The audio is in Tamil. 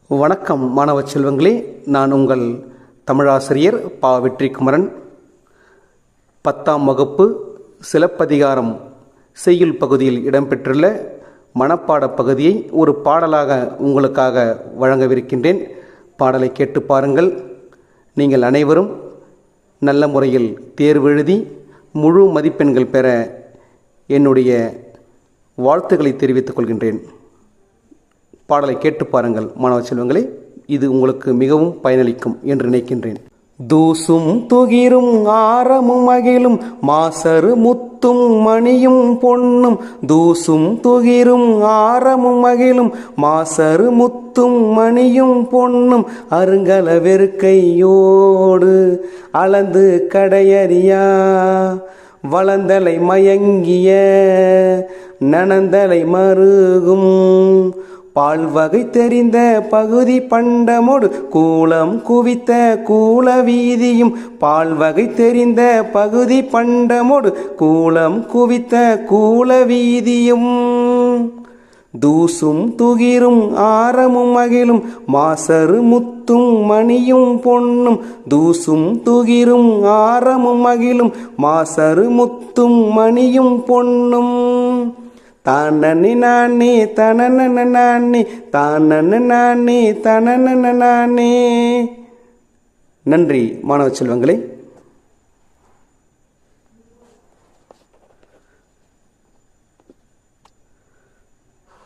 வணக்கம் மாணவ செல்வங்களே, நான் உங்கள் தமிழாசிரியர் பா. வெற்றிக்குமரன். 10ஆம் வகுப்பு சிலப்பதிகாரம் செய்யுள் பகுதியில் இடம்பெற்றுள்ள மனப்பாட பகுதியை ஒரு பாடலாக உங்களுக்காக வழங்கவிருக்கின்றேன். பாடலை கேட்டு பாருங்கள். நீங்கள் அனைவரும் நல்ல முறையில் தேர்வு எழுதி முழு மதிப்பெண்கள் பெற என்னுடைய வாழ்த்துக்களை தெரிவித்துக் கொள்கின்றேன். பாடலை கேட்டு பாருங்கள் மாணவ செல்வங்களே, இது உங்களுக்கு மிகவும் பயனளிக்கும் என்று நினைக்கின்றேன். தூசும் துகிரும் ஆரமும் அகிலும் மாசரு முத்தும் மணியும் பொன்னும், தூசும் துகிரும் ஆரமும் அகிலும் மாசரு முத்தும் மணியும் பொன்னும், அருங்கல வெறுக்கையோடு அளந்து கடையறியா வளந்தலை மயங்கிய நனந்தலை மருகும், பால்வகை தெரிந்த பகுதி பண்டமோடு கூலம் குவித்த கூல வீதியும், பால்வகை தெரிந்த பகுதி பண்டமோடு கூலம் குவித்த கூல வீதியும், தூசும் துகிரும் ஆரமும் அகிலும் மாசரு முத்தும் மணியும் பொன்னும், தூசும் துகிரும் ஆரமும் அகிலும் மாசரு முத்தும் மணியும் பொன்னும், தானனி நானே தனனன நானே தானன நானே தனனன நானே. நன்றி மாணவ செல்வங்களே.